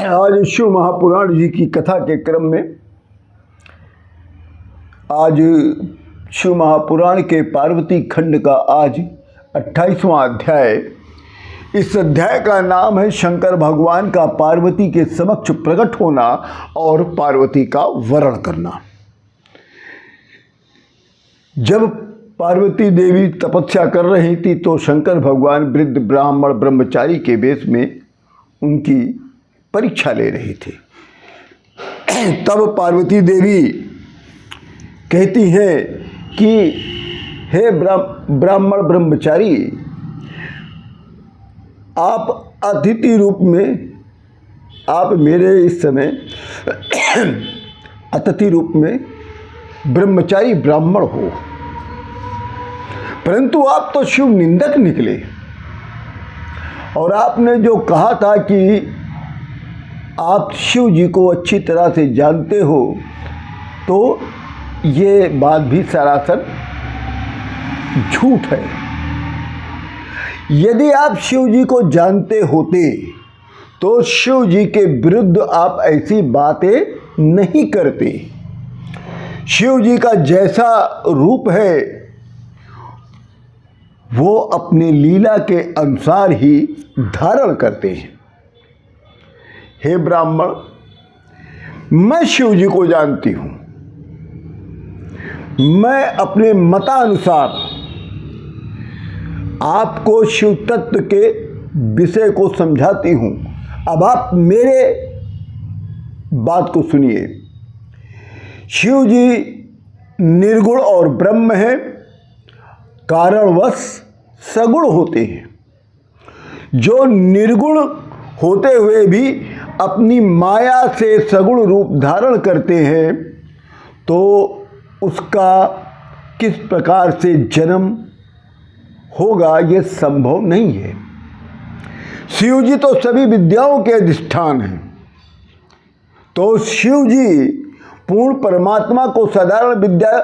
आज शिव महापुराण जी की कथा के क्रम में आज शिव महापुराण के पार्वती खंड का आज 28वां अध्याय। इस अध्याय का नाम है शंकर भगवान का पार्वती के समक्ष प्रकट होना और पार्वती का वरण करना। जब पार्वती देवी तपस्या कर रही थी तो शंकर भगवान वृद्ध ब्राह्मण ब्रह्मचारी के वेश में उनकी परीक्षा ले रही थी। तब पार्वती देवी कहती है कि हे ब्राह्मण ब्रह्मचारी, आप अतिथि रूप में, आप मेरे इस समय अतिथि रूप में ब्रह्मचारी ब्राह्मण हो, परंतु आप तो शिव निंदक निकले। और आपने जो कहा था कि आप शिव जी को अच्छी तरह से जानते हो, तो ये बात भी सरासर झूठ है। यदि आप शिव जी को जानते होते तो शिव जी के विरुद्ध आप ऐसी बातें नहीं करते। शिव जी का जैसा रूप है वो अपने लीला के अनुसार ही धारण करते हैं। हे ब्राह्मण, मैं शिव जी को जानती हूँ। मैं अपने मतानुसार आपको शिव तत्व के विषय को समझाती हूँ। अब आप मेरे बात को सुनिए। शिव जी निर्गुण और ब्रह्म है, कारणवश सगुण होते हैं। जो निर्गुण होते हुए भी अपनी माया से सगुण रूप धारण करते हैं तो उसका किस प्रकार से जन्म होगा ये संभव नहीं है। शिव जी तो सभी विद्याओं के अधिष्ठान हैं, तो शिव जी पूर्ण परमात्मा को साधारण विद्या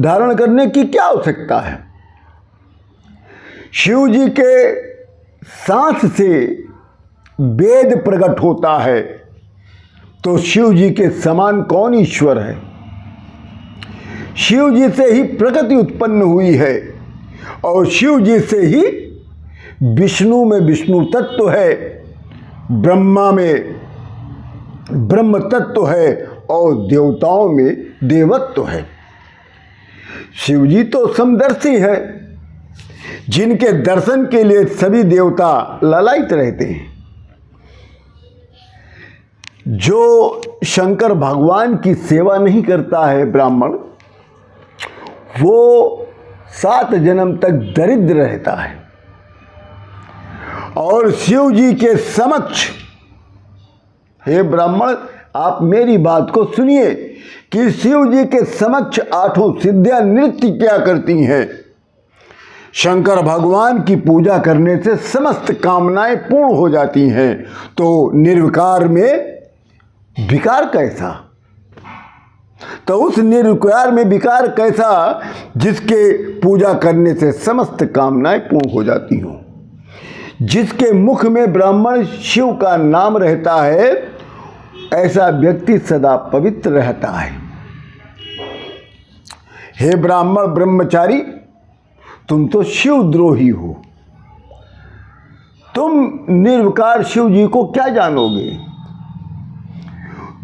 धारण करने की क्या आवश्यकता है। शिव जी के सांस से वेद प्रकट होता है, तो शिव जी के समान कौन ईश्वर है। शिव जी से ही प्रकृति उत्पन्न हुई है और शिव जी से ही विष्णु में विष्णु तत्व है, ब्रह्मा में ब्रह्म तत्व है और देवताओं में देवत्व है। शिव जी तो समदर्शी है, जिनके दर्शन के लिए सभी देवता लालायित रहते हैं। जो शंकर भगवान की सेवा नहीं करता है ब्राह्मण, वो 7 जन्म तक दरिद्र रहता है। और शिव जी के समक्ष, हे ब्राह्मण आप मेरी बात को सुनिए कि शिव जी के समक्ष 8 सिद्धियां नृत्य क्या करती हैं। शंकर भगवान की पूजा करने से समस्त कामनाएं पूर्ण हो जाती हैं, तो निर्विकार में विकार कैसा। तो उस निर्विकार में विकार कैसा जिसके पूजा करने से समस्त कामनाएं पूर्ण हो जाती हों। जिसके मुख में ब्राह्मण शिव का नाम रहता है, ऐसा व्यक्ति सदा पवित्र रहता है। हे ब्राह्मण ब्रह्मचारी, तुम तो शिवद्रोही हो। तुम निर्विकार शिव जी को क्या जानोगे।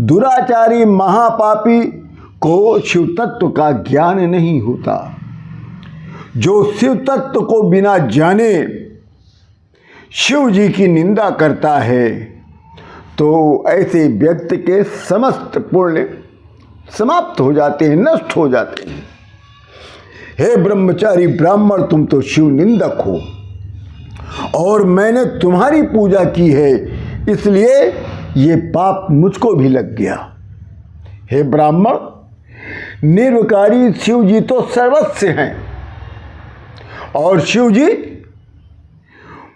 दुराचारी महापापी को शिव तत्व का ज्ञान नहीं होता। जो शिव तत्व को बिना जाने शिव जी की निंदा करता है, तो ऐसे व्यक्ति के समस्त पुण्य समाप्त हो जाते हैं, नष्ट हो जाते हैं। हे ब्रह्मचारी ब्राह्मण, तुम तो शिव निंदक हो और मैंने तुम्हारी पूजा की है, इसलिए ये पाप मुझको भी लग गया। हे ब्राह्मण, निर्विकारी शिव जी तो सर्वस्व हैं और शिव जी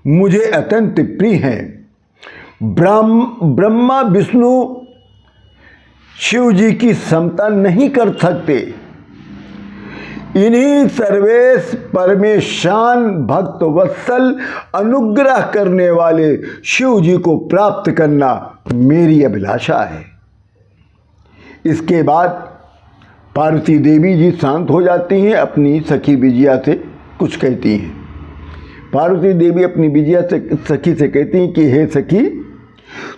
मुझे अत्यंत प्रिय हैं। ब्रह्मा विष्णु शिव जी की समता नहीं कर सकते। इन्हीं सर्वेश परमेशान भक्त वत्सल अनुग्रह करने वाले शिव जी को प्राप्त करना मेरी अभिलाषा है। इसके बाद पार्वती देवी जी शांत हो जाती हैं, अपनी सखी विजया से कुछ कहती हैं। पार्वती देवी अपनी विजया से सखी से कहती हैं कि हे सखी,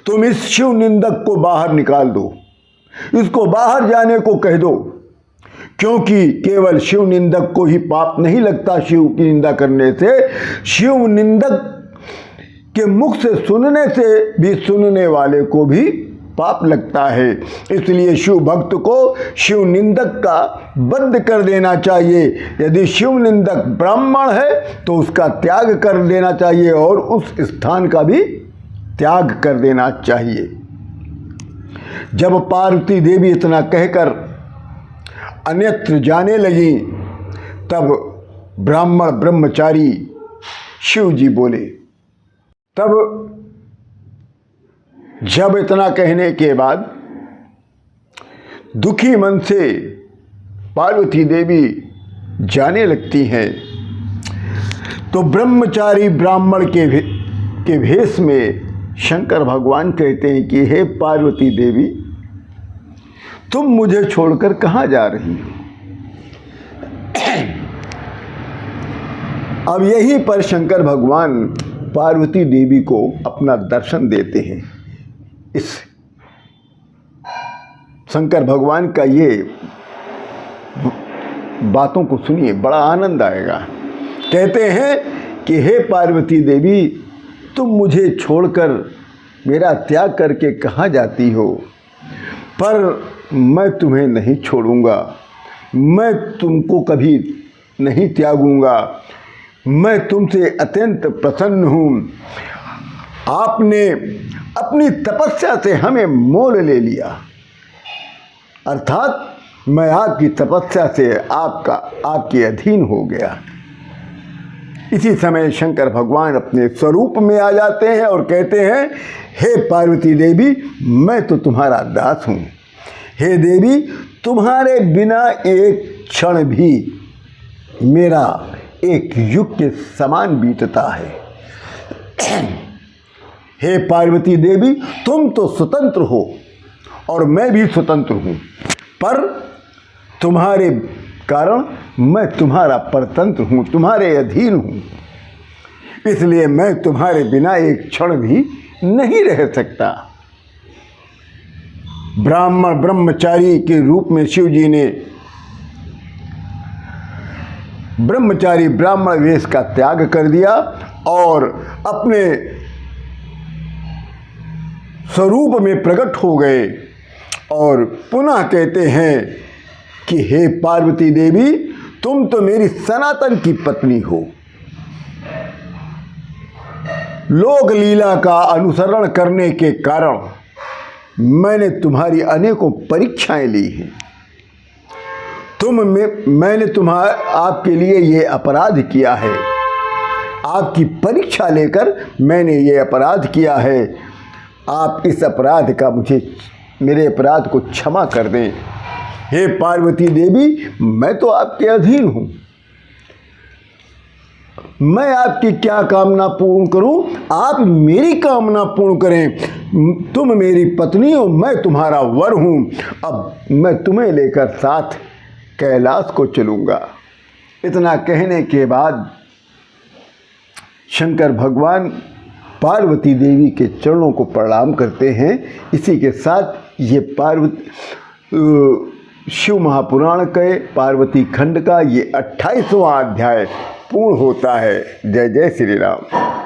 तुम इस शिव निंदक को बाहर निकाल दो, इसको बाहर जाने को कह दो, क्योंकि केवल शिव निंदक को ही पाप नहीं लगता शिव की निंदा करने से, शिव निंदक के मुख से सुनने से भी सुनने वाले को भी पाप लगता है। इसलिए शिव भक्त को शिव निंदक का बंद कर देना चाहिए। यदि शिव निंदक ब्राह्मण है तो उसका त्याग कर देना चाहिए और उस स्थान का भी त्याग कर देना चाहिए। जब पार्वती देवी इतना कहकर अन्यत्र जाने लगी, तब ब्राह्मण ब्रह्मचारी शिव जी बोले। तब जब इतना कहने के बाद दुखी मन से पार्वती देवी जाने लगती हैं, तो ब्रह्मचारी ब्राह्मण के भेष में शंकर भगवान कहते हैं कि हे पार्वती देवी, तुम मुझे छोड़कर कहाँ जा रही हो? अब यहीं पर शंकर भगवान पार्वती देवी को अपना दर्शन देते हैं। इस शंकर भगवान का ये बातों को सुनिए, बड़ा आनंद आएगा। कहते हैं कि हे पार्वती देवी, तुम मुझे छोड़कर, मेरा त्याग करके कहाँ जाती हो? पर मैं तुम्हें नहीं छोड़ूंगा, मैं तुमको कभी नहीं त्यागूंगा, मैं तुमसे अत्यंत प्रसन्न हूँ। आपने अपनी तपस्या से हमें मोल ले लिया, अर्थात मैं आपकी तपस्या से आपके अधीन हो गया। इसी समय शंकर भगवान अपने स्वरूप में आ जाते हैं और कहते हैं, हे पार्वती देवी, मैं तो तुम्हारा दास हूँ। हे देवी, तुम्हारे बिना एक क्षण भी मेरा एक युग के समान बीतता है। हे पार्वती देवी, तुम तो स्वतंत्र हो और मैं भी स्वतंत्र हूँ, पर तुम्हारे कारण मैं तुम्हारा परतंत्र हूँ, तुम्हारे अधीन हूँ। इसलिए मैं तुम्हारे बिना एक क्षण भी नहीं रह सकता। ब्राह्मण ब्रह्मचारी के रूप में शिव जी ने ब्रह्मचारी ब्राह्मण वेश का त्याग कर दिया और अपने स्वरूप में प्रकट हो गए और पुनः कहते हैं कि हे पार्वती देवी, तुम तो मेरी सनातन की पत्नी हो। लोक लीला का अनुसरण करने के कारण मैंने तुम्हारी अनेकों परीक्षाएं ली हैं। मैंने आपके लिए ये अपराध किया है, आपकी परीक्षा लेकर मैंने ये अपराध किया है। आप इस अपराध का मेरे अपराध को क्षमा कर दें। हे पार्वती देवी, मैं तो आपके अधीन हूँ, मैं आपकी क्या कामना पूर्ण करूं? आप मेरी कामना पूर्ण करें। तुम मेरी पत्नी हो, मैं तुम्हारा वर हूं। अब मैं तुम्हें लेकर साथ कैलाश को चलूंगा। इतना कहने के बाद शंकर भगवान पार्वती देवी के चरणों को प्रणाम करते हैं। इसी के साथ ये शिव महापुराण के पार्वती खंड का ये 28वां अध्याय पूर्ण होता है। जय जय श्री राम।